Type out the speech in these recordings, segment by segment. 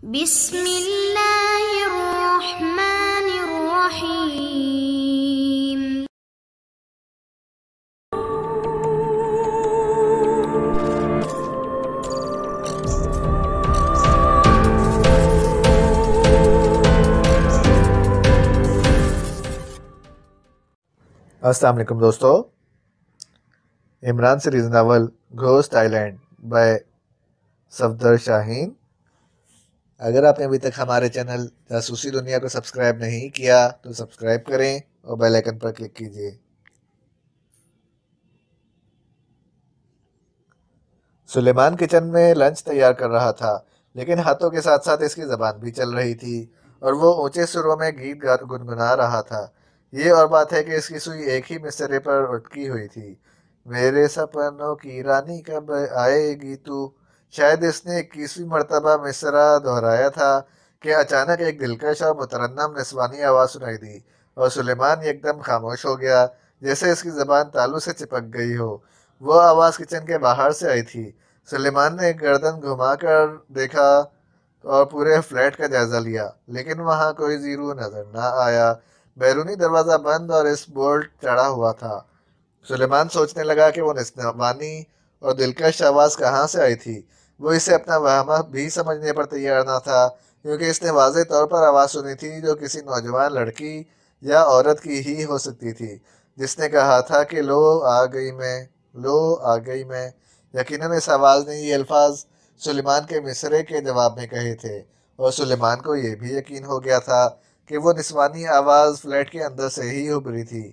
بسم اللہ الرحمن الرحیم۔ السلام علیکم دوستو، Imran series novel ghost island by Safdar Shaheen. اگر آپ نے ابھی تک ہمارے چینل جاسوسی دنیا کو سبسکرائب نہیں کیا تو سبسکرائب کریں اور بیل آئیکن پر کلک کیجیے۔ سلیمان کچن میں لنچ تیار کر رہا تھا، لیکن ہاتھوں کے ساتھ ساتھ اس کی زبان بھی چل رہی تھی اور وہ اونچے سروں میں گیت گنگنا رہا تھا۔ یہ اور بات ہے کہ اس کی سوئی ایک ہی مصرعے پر اٹکی ہوئی تھی، میرے سپنوں کی رانی کب آئے گی تو۔ شاید اس نے 21ویں مرتبہ مصرعہ دہرایا تھا کہ اچانک ایک دلکش اور مترنم نسوانی آواز سنائی دی اور سلیمان یکدم خاموش ہو گیا، جیسے اس کی زبان تالو سے چپک گئی ہو۔ وہ آواز کچن کے باہر سے آئی تھی۔ سلیمان نے گردن گھما کر دیکھا اور پورے فلیٹ کا جائزہ لیا، لیکن وہاں کوئی زیرو نظر نہ آیا۔ بیرونی دروازہ بند اور اس بولٹ چڑھا ہوا تھا۔ سلیمان سوچنے لگا کہ وہ نسوانی اور دلکش آواز کہاں سے آئی تھی۔ وہ اسے اپنا وہمہ بھی سمجھنے پر تیار نہ تھا، کیونکہ اس نے واضح طور پر آواز سنی تھی جو کسی نوجوان لڑکی یا عورت کی ہی ہو سکتی تھی، جس نے کہا تھا کہ لو آ گئی میں، لو آ گئی میں۔ یقیناً اس آواز نے یہ الفاظ سلیمان کے مصرعے کے جواب میں کہے تھے، اور سلیمان کو یہ بھی یقین ہو گیا تھا کہ وہ نسوانی آواز فلیٹ کے اندر سے ہی ابھری تھی،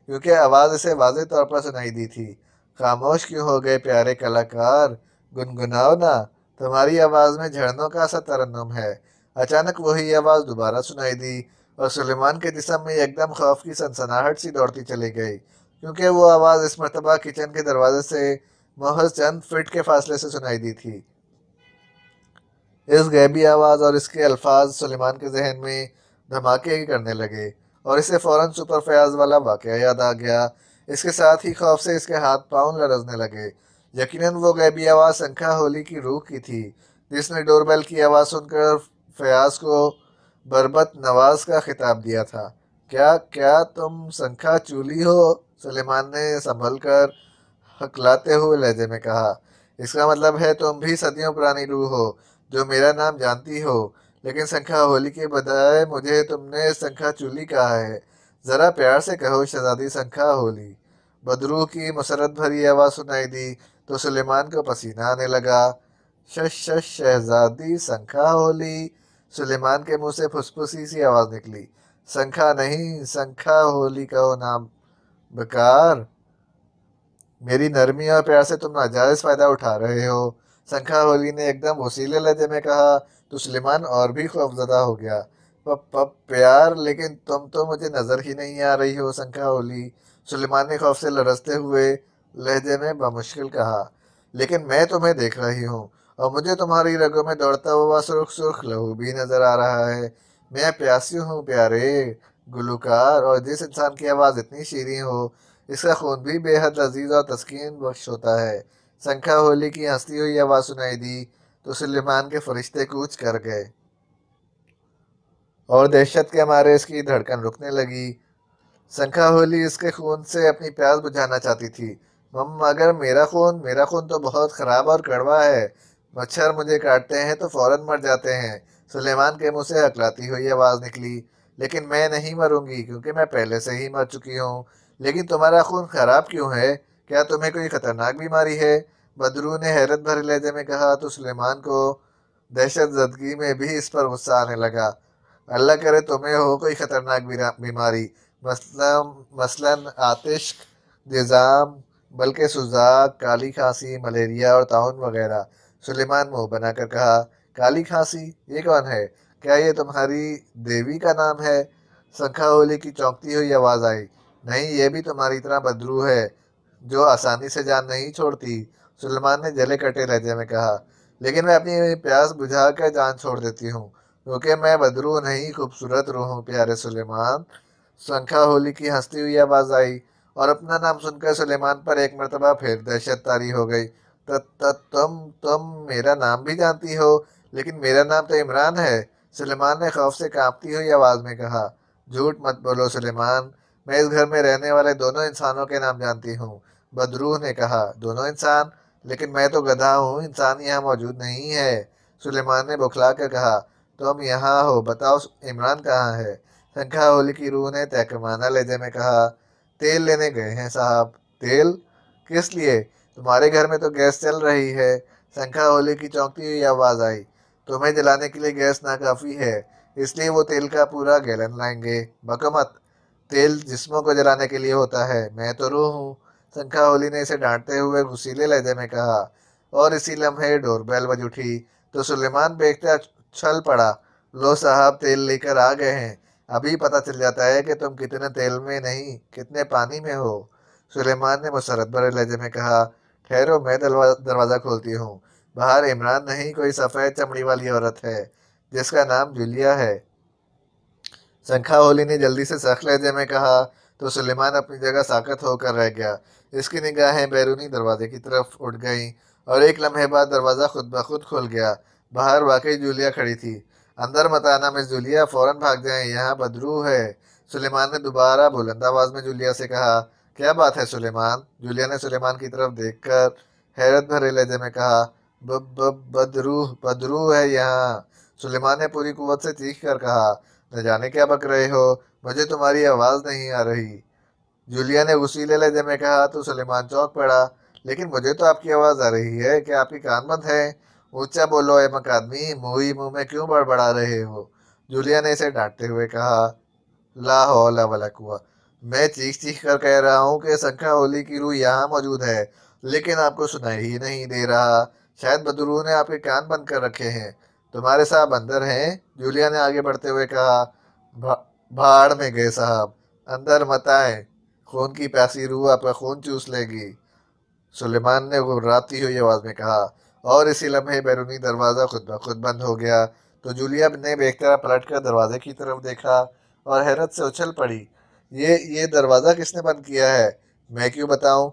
کیونکہ آواز اسے واضح طور پر سنائی دی تھی۔ خاموش کیوں ہو گئے پیارے کلاکار، گنگناؤ نا، تمہاری آواز میں جھرنوں کا سا ترنم ہے۔ اچانک وہی آواز دوبارہ سنائی دی اور سلیمان کے جسم میں یکدم خوف کی سنسناہٹ سی دوڑتی چلی گئی، کیونکہ وہ آواز اس مرتبہ کچن کے دروازے سے محض چند فٹ کے فاصلے سے سنائی دی تھی۔ اس غیبی آواز اور اس کے الفاظ سلیمان کے ذہن میں دھماکے کرنے لگے اور اسے فوراً سپر فیاض والا واقعہ یاد آ گیا۔ اس کے ساتھ ہی خوف سے اس کے ہاتھ پاؤں لرزنے لگے۔ یقیناً وہ غیبی آواز سنکھا ہولی کی روح کی تھی، جس نے ڈور بیل کی آواز سن کر فیاض کو بربط نواز کا خطاب دیا تھا۔ کیا تم سنکھا چولی ہو؟ سلیمان نے سنبھل کر ہکلاتے ہوئے لہجے میں کہا۔ اس کا مطلب ہے تم بھی صدیوں پرانی روح ہو جو میرا نام جانتی ہو، لیکن سنکھا ہولی کے بجائے مجھے تم نے سنکھا چولی کہا ہے۔ ذرا پیار سے کہو شہزادی سنکھا ہولی۔ بدروح کی مسرت بھری آواز سنائی دی تو سلیمان کو پسینہ آنے لگا۔ شش شش شہزادی سنکھا ہولی، سلیمان کے منہ سے پھسپھسی سی آواز نکلی۔ سنکھا نہیں، سنکھا ہولی کہو نام بکار۔ میری نرمی اور پیار سے تم ناجائز فائدہ اٹھا رہے ہو، سنکھا ہولی نے ایک دم وسیلے لہجے میں کہا تو سلیمان اور بھی خوفزدہ ہو گیا۔ پیار، لیکن تم تو مجھے نظر ہی نہیں آ رہی ہو سنکھا ہولی، سلیمان نے خوف سے لرزتے ہوئے لہجے میں بمشکل کہا۔ لیکن میں تمہیں دیکھ رہی ہوں اور مجھے تمہاری رگوں میں دوڑتا ہوا سرخ سرخ لہو بھی نظر آ رہا ہے۔ میں پیاسی ہوں پیارے گلوکار، اور جس انسان کی آواز اتنی شیریں ہو اس کا خون بھی بے حد لذیذ اور تسکین بخش ہوتا ہے۔ سنکھا ہولی کی ہنستی ہوئی آواز سنائی دی تو سلیمان کے فرشتے کوچ کر گئے اور دہشت کے مارے اس کی دھڑکن رکنے لگی۔ سنکھا ہولی اس کے خون سے اپنی پیاس بجھانا چاہتی تھی، مگر میرا خون تو بہت خراب اور کڑوا ہے، مچھر مجھے کاٹتے ہیں تو فوراً مر جاتے ہیں۔ سلیمان کے منہ سے ہکلاتی ہوئی آواز نکلی۔ لیکن میں نہیں مروں گی، کیونکہ میں پہلے سے ہی مر چکی ہوں۔ لیکن تمہارا خون خراب کیوں ہے؟ کیا تمہیں کوئی خطرناک بیماری ہے؟ بدروح نے حیرت بھرے لہجے میں کہا تو سلیمان کو دہشت زدگی میں بھی اس پر غصہ آنے لگا۔ اللہ کرے تمہیں ہو کوئی خطرناک بیماری، مثلاً آتش، جذام، بلکہ سوزاک، کالی کھانسی، ملیریا اور طاعون وغیرہ۔ سلیمان منہ بنا کر کہا۔ کالی کھانسی؟ یہ کون ہے؟ کیا یہ تمہاری دیوی کا نام ہے؟ سنکھا ہولی کی چونکتی ہوئی آواز آئی۔ نہیں، یہ بھی تمہاری طرح بدروح ہے جو آسانی سے جان نہیں چھوڑتی، سلیمان نے جلے کٹے لہجے میں کہا۔ لیکن میں اپنی پیاس بجھا کر جان چھوڑ دیتی ہوں، کیونکہ میں بدروح نہیں خوبصورت روح ہوں پیارے سلیمان۔ سنکھا ہولی کی ہنستی ہوئی آواز آئی اور اپنا نام سن کر سلیمان پر ایک مرتبہ پھر دہشت طاری ہو گئی۔ تم میرا نام بھی جانتی ہو؟ لیکن میرا نام تو عمران ہے، سلیمان نے خوف سے کانپتی ہوئی آواز میں کہا۔ جھوٹ مت بولو سلیمان، میں اس گھر میں رہنے والے دونوں انسانوں کے نام جانتی ہوں، بدروح نے کہا۔ دونوں انسان؟ لیکن میں تو گدھا ہوں، انسان یہاں موجود نہیں ہے، سلیمان نے بوکھلا کر کہا۔ تم یہاں ہو، بتاؤ عمران کہاں ہے؟ سنکھا ہولی کی روح نے تحقیرانہ لہجے میں کہا۔ تیل لینے گئے ہیں صاحب۔ تیل؟ کس لیے؟ تمہارے گھر میں تو گیس چل رہی ہے، سنکھا ہولی کی چونکتی ہوئی آواز آئی۔ تمہیں جلانے کے لیے گیس ناکافی ہے، اس لیے وہ تیل کا پورا گیلن لائیں گے۔ بکو مت، تیل جسموں کو جلانے کے لیے ہوتا ہے، میں تو روح ہوں، سنکھا ہولی نے اسے ڈانٹتے ہوئے غصیلے لہجے میں کہا۔ اور اسی لمحے ڈور بیل بج اٹھی تو سلیمان بیگتا چھل پڑا۔ لو صاحب، تیل لے کر آ گئے ہیں، ابھی پتہ چل جاتا ہے کہ تم کتنے تیل میں نہیں کتنے پانی میں ہو، سلیمان نے مسرت بھرے لہجے میں کہا۔ ٹھہرو، میں دروازہ کھولتی ہوں، باہر عمران نہیں، کوئی سفید چمڑی والی عورت ہے جس کا نام جولیا ہے، سنکھا ہولی نے جلدی سے سخت لہجے میں کہا۔ تو سلیمان اپنی جگہ ساکت ہو کر رہ گیا۔ اس کی نگاہیں بیرونی دروازے کی طرف اٹھ گئیں اور ایک لمحے بعد دروازہ خود بخود کھل گیا۔ باہر واقعی جولیا کھڑی تھی۔ اندر مت آنا مس جولیا، فوراً بھاگ جائیں، یہاں بدروح ہے، سلیمان نے دوبارہ بلند آواز میں جولیا سے کہا۔ کیا بات ہے سلیمان؟ جولیا نے سلیمان کی طرف دیکھ کر حیرت بھرے لہجے میں کہا۔ بدروح ہے یہاں، سلیمان نے پوری قوت سے چیخ کر کہا۔ نہ جانے کیا بک رہے ہو، مجھے تمہاری آواز نہیں آ رہی، جولیا نے غصیلے لہجے میں کہا۔ تو سلیمان چونک پڑا۔ لیکن مجھے تو آپ کی آواز آ رہی ہے، کہ آپ کی کان بند ہے؟ اونچا بولو اے مکادمی، منہ میں کیوں بڑبڑا رہے ہو، جولیا نے اسے ڈانٹتے ہوئے کہا۔ لا حول ولا قوت، میں چیخ کر کہہ رہا ہوں کہ سنکھا ہولی کی روح یہاں موجود ہے، لیکن آپ کو سنائی ہی نہیں دے رہا، شاید بدروح نے آپ کے کان بند کر رکھے ہیں، تمہارے صاحب اندر ہیں، جولیا نے آگے بڑھتے ہوئے کہا۔ بھاڑ میں گئے صاحب، اندر مت آئیں، خون کی پیاسی روح آپ کا خون چوس لے گی، سلیمان نے گھبراتی ہوئی آواز میں کہا۔ اور اسی لمحے بیرونی دروازہ خود بخود بند ہو گیا تو جولیا نے بیخترا پلٹ کر دروازے کی طرف دیکھا اور حیرت سے اچھل پڑی۔ یہ دروازہ کس نے بند کیا ہے؟ میں کیوں بتاؤں؟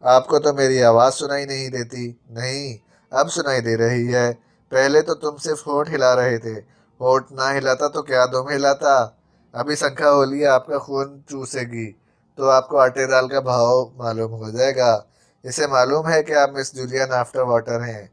آپ کو تو میری آواز سنائی نہیں دیتی؟ نہیں، اب سنائی دے رہی ہے، پہلے تو تم صرف ہونٹ ہلا رہے تھے، ہونٹ نہ ہلاتا تو کیا دم ہلاتا؟ ابھی سنکھا ہولی آپ کا خون چوسے گی تو آپ کو آٹے دال کا بھاؤ معلوم ہو جائے گا، اسے معلوم ہے کہ آپ مس جولیا آفٹر واٹر ہیں،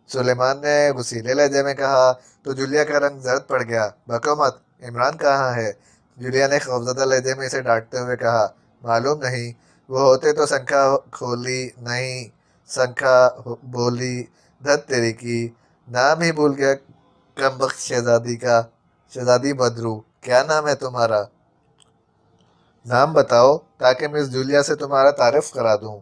سلیمان نے غصیلے لہجے میں کہا۔ تو جولیا کا رنگ زرد پڑ گیا۔ بکو مت، عمران کہاں ہے؟ جولیا نے خوفزدہ لہجے میں اسے ڈانٹتے ہوئے کہا۔ معلوم نہیں، وہ ہوتے تو سنکھا کھولی نہیں، سنکھا بولی، دھت تیری کی، نام ہی بھول گیا کم بخت شہزادی کا، شہزادی بدروح، کیا نام ہے تمہارا؟ نام بتاؤ تاکہ مس جولیا سے تمہارا تعارف کرا دوں،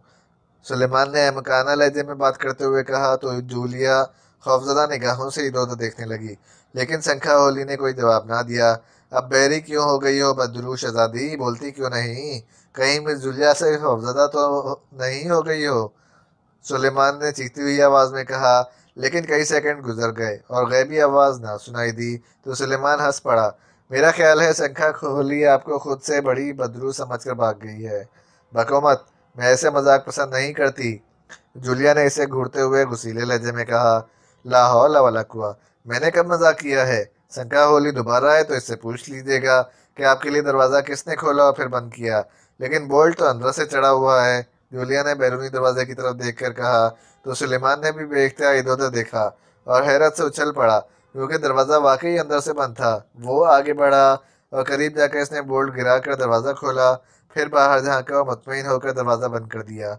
سلیمان نے احمقانہ لہجے میں بات کرتے ہوئے کہا۔ تو جولیا خوفزدہ نگاہوں سے ادھر ادھر دیکھنے لگی، لیکن سنکھا ہولی نے کوئی جواب نہ دیا۔ اب بحری کیوں ہو گئی ہو بدروح شہزادی، بولتی کیوں نہیں، کہیں مس جولیا سے خوفزدہ تو نہیں ہو گئی ہو، سلیمان نے چیختی ہوئی آواز میں کہا۔ لیکن کئی سیکنڈ گزر گئے اور غیبی آواز نہ سنائی دی تو سلیمان ہنس پڑا۔ میرا خیال ہے سنکھا ہولی آپ کو خود سے بڑی بدروح سمجھ کر بھاگ گئی ہے، بکو مت، میں ایسے مذاق پسند نہیں کرتی، جولیا نے اسے گھورتے ہوئے غصیلے لہجے میں کہا۔ لا حول ولا قوت، میں نے کب مذاق کیا ہے؟ سنکھا ہولی دوبارہ آئے تو اس سے پوچھ لیجیے گا کہ آپ کے لیے دروازہ کس نے کھولا اور پھر بند کیا، لیکن بولٹ تو اندر سے چڑھا ہوا ہے، جولیا نے بیرونی دروازے کی طرف دیکھ کر کہا۔ تو سلیمان نے بھی بے اختیار ادھر ادھر دیکھا اور حیرت سے اچھل پڑا، کیونکہ دروازہ واقعی اندر سے بند تھا۔ وہ آگے بڑھا اور قریب جا کر اس نے بولٹ گرا کر دروازہ کھولا، پھر باہر جھانکا اور مطمئن ہو کر دروازہ بند کر دیا۔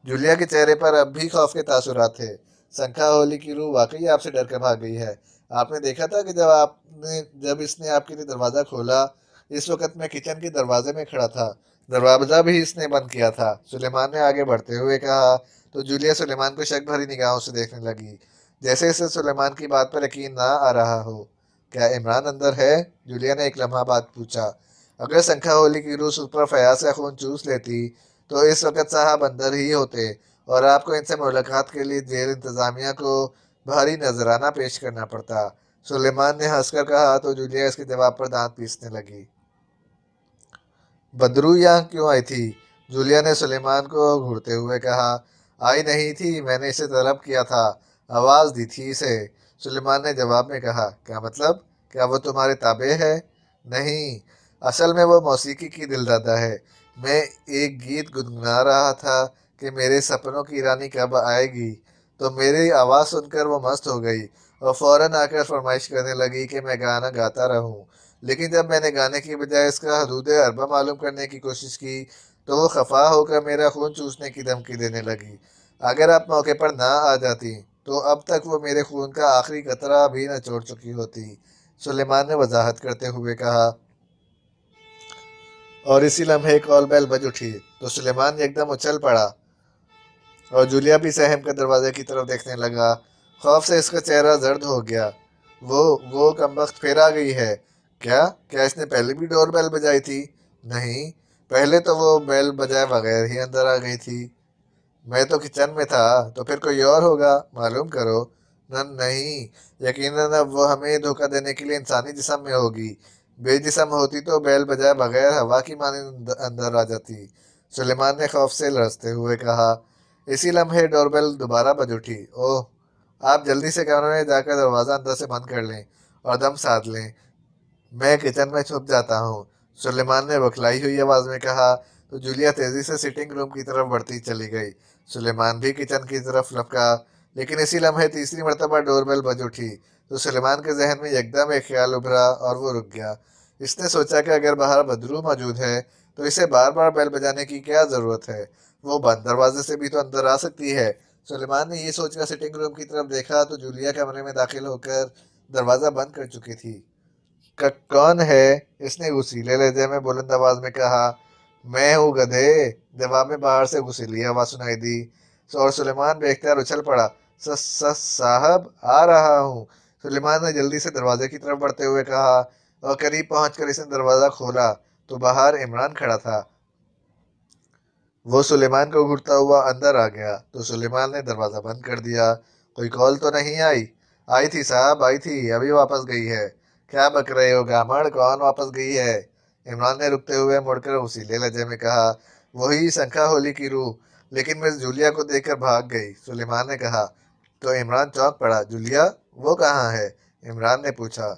جولیا کے چہرے پر اب بھی خوف کے تاثرات تھے۔ سنکھا ہولی کی روح واقعی آپ سے ڈر کر بھاگ گئی ہے، آپ نے دیکھا تھا کہ جب اس نے آپ کے لیے دروازہ کھولا، اس وقت میں کچن کے دروازے میں کھڑا تھا، دروازہ بھی اس نے بند کیا تھا، سلیمان نے آگے بڑھتے ہوئے کہا۔ تو جولیا سلیمان کو شک بھری نگاہوں سے دیکھنے لگی، جیسے اسے سلیمان کی بات پر یقین نہ آ رہا ہو۔ کیا عمران اندر ہے؟ جولیا نے ایک لمحہ بعد پوچھا۔ اگر سنکھا ہولی کی روح اس پر فیاض کا خون چوس لیتی تو اس وقت صاحب اندر ہی ہوتے اور آپ کو ان سے ملاقات کے لیے جیل انتظامیہ کو بھاری نذرانہ پیش کرنا پڑتا، سلیمان نے ہنس کر کہا۔ تو جولیا اس کے جواب پر دانت پیسنے لگی۔ بدروح یہاں کیوں آئی تھی؟ جولیا نے سلیمان کو گھورتے ہوئے کہا۔ آئی نہیں تھی، میں نے اسے طلب کیا تھا، آواز دی تھی اسے، سلیمان نے جواب میں کہا، کیا مطلب؟ کیا وہ تمہارے تابع ہے؟ نہیں، اصل میں وہ موسیقی کی دلدادہ ہے۔ میں ایک گیت گنگنا رہا تھا کہ میرے سپنوں کی رانی کب آئے گی، تو میری آواز سن کر وہ مست ہو گئی اور فوراً آ کر فرمائش کرنے لگی کہ میں گانا گاتا رہوں۔ لیکن جب میں نے گانے کی بجائے اس کا حدود اربا معلوم کرنے کی کوشش کی تو وہ خفا ہو کر میرا خون چوسنے کی دھمکی دینے لگی۔ اگر آپ موقع پر نہ آ جاتی تو اب تک وہ میرے خون کا آخری قطرہ بھی نہ چھوڑ چکی ہوتی، سلیمان نے وضاحت کرتے ہوئے کہا۔ اور اسی لمحے کال بیل بج اٹھی تو سلیمان یکدم اچھل پڑا اور جولیا بھی سہم کر دروازے کی طرف دیکھنے لگا۔ خوف سے اس کا چہرہ زرد ہو گیا۔ وہ کمبخت پھر آ گئی ہے۔ کیا اس نے پہلے بھی ڈور بیل بجائی تھی؟ نہیں، پہلے تو وہ بیل بجائے بغیر ہی اندر آ گئی تھی۔ میں تو کچن میں تھا، تو پھر کوئی اور ہوگا، معلوم کرو۔ نہیں، یقیناً اب وہ ہمیں دھوکہ دینے کے لیے انسانی جسم میں ہوگی۔ بے جسم ہوتی تو بیل بجائے بغیر ہوا کی مانند اندر آ جاتی، سلیمان نے خوف سے لرزتے ہوئے کہا۔ اسی لمحے ڈور بیل دوبارہ بج اٹھی۔ اوہ، آپ جلدی سے کمرے میں جا کر دروازہ اندر سے بند کر لیں اور دم ساتھ لیں، میں کچن میں چھپ جاتا ہوں، سلیمان نے بکھلائی ہوئی آواز میں کہا۔ تو جولیا تیزی سے سٹنگ روم کی طرف بڑھتی چلی گئی۔ سلیمان بھی کچن کی طرف لپکا، لیکن اسی لمحے تیسری مرتبہ ڈور بیل بج اٹھی تو سلیمان کے ذہن میں یکدم ایک خیال ابھرا اور وہ رک گیا۔ اس نے سوچا کہ اگر باہر بدرو موجود ہے تو اسے بار بار بیل بجانے کی کیا ضرورت ہے؟ وہ بند دروازے سے بھی تو اندر آ سکتی ہے۔ سلیمان نے یہ سوچ کر سٹنگ روم کی طرف دیکھا تو جولیا کمرے میں داخل ہو کر دروازہ بند کر چکی تھی۔ کون ہے؟ اس نے غصیلے لہجے میں بلند آواز میں کہا۔ میں ہوں گدھے، جواب میں باہر سے غصیلی آواز سنائی دی اور سلیمان بے اختیار اچھل پڑا۔ صاحب، آ رہا ہوں، سلیمان نے جلدی سے دروازے کی طرف بڑھتے ہوئے کہا، اور قریب پہنچ کر اس نے دروازہ کھولا تو باہر عمران کھڑا تھا۔ وہ سلیمان کو گھورتا ہوا اندر آ گیا تو سلیمان نے دروازہ بند کر دیا۔ کوئی کال تو نہیں آئی؟ آئی تھی صاحب، آئی تھی، ابھی واپس گئی ہے۔ کیا بک رہے ہو گامڑ، کون واپس گئی ہے؟ عمران نے رکتے ہوئے مڑ کر غصیلے لہجے میں کہا۔ وہی سنکھا ہولی کی روح، لیکن مس جولیا کو دیکھ کر بھاگ گئی، سلیمان نے کہا۔ تو عمران چونک پڑا۔ جولیا؟ وہ کہاں ہے؟ عمران نے پوچھا۔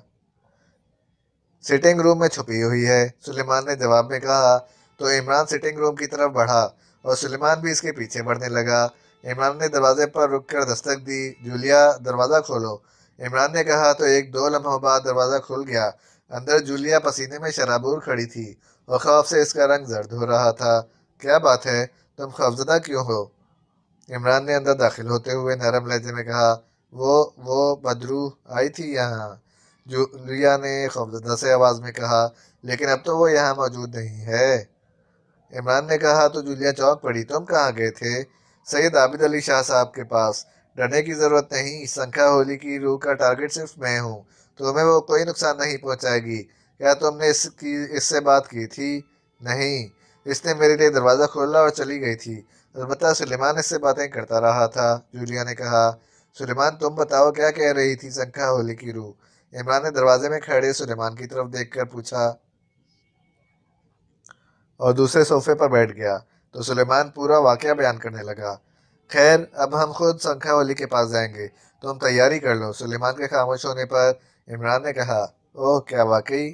سٹنگ روم میں چھپی ہوئی ہے، سلیمان نے جواب میں کہا۔ تو عمران سٹنگ روم کی طرف بڑھا اور سلیمان بھی اس کے پیچھے بڑھنے لگا۔ عمران نے دروازے پر رک کر دستک دی۔ جولیا، دروازہ کھولو، عمران نے کہا تو ایک دو لمحوں بعد دروازہ کھل گیا۔ اندر جولیا پسینے میں شرابور کھڑی تھی اور خوف سے اس کا رنگ زرد ہو رہا تھا۔ کیا بات ہے، تم خوفزدہ کیوں ہو؟ عمران نے اندر داخل ہوتے ہوئے نرم لہجے میں کہا۔ وہ بدرو آئی تھی یہاں، جولیا نے خوفزدہ سے آواز میں کہا، لیکن اب تو وہ یہاں موجود نہیں ہے، عمران نے کہا۔ تو جولیا چونک پڑی۔ تم کہاں گئے تھے؟ سید عابد علی شاہ صاحب کے پاس۔ ڈرنے کی ضرورت نہیں، سنکھا ہولی کی روح کا ٹارگٹ صرف میں ہوں، تمہیں وہ کوئی نقصان نہیں پہنچائے گی۔ کیا تم نے اس سے بات کی تھی؟ نہیں، اس نے میرے لیے دروازہ کھولا اور چلی گئی تھی، البتہ سلیمان اس سے باتیں کرتا رہا تھا، جولیا نے کہا۔ سلیمان، تم بتاؤ، کیا کہہ رہی تھی سنکھا ہولی کی روح؟ عمران نے دروازے میں کھڑے سلیمان کی طرف دیکھ کر پوچھا اور دوسرے صوفے پر بیٹھ گیا تو سلیمان پورا واقعہ بیان کرنے لگا۔ خیر، اب ہم خود سنکھا ہولی کے پاس جائیں گے، تم تیاری کر لو، سلیمان کے خاموش ہونے پر عمران نے کہا۔ اوہ، کیا واقعی؟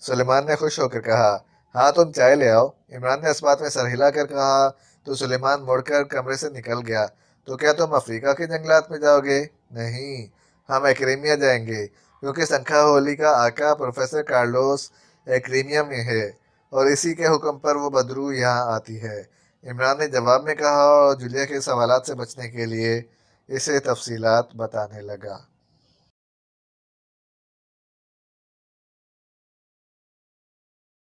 سلیمان نے خوش ہو کر کہا۔ ہاں، تم چائے لے آؤ، عمران نے اس بات میں سر ہلا کر کہا تو سلیمان مڑ کر کمرے سے نکل گیا۔ تو کیا تم افریقہ کے جنگلات میں جاؤ گے؟ نہیں، ہم ایکریمیا جائیں گے، کیونکہ سنکھا ہولی کا آقا پروفیسر کارلوس ایکریمیا میں ہے اور اسی کے حکم پر وہ بدرو یہاں آتی ہے، عمران نے جواب میں کہا اور جولیا کے سوالات سے بچنے کے لیے اسے تفصیلات بتانے لگا۔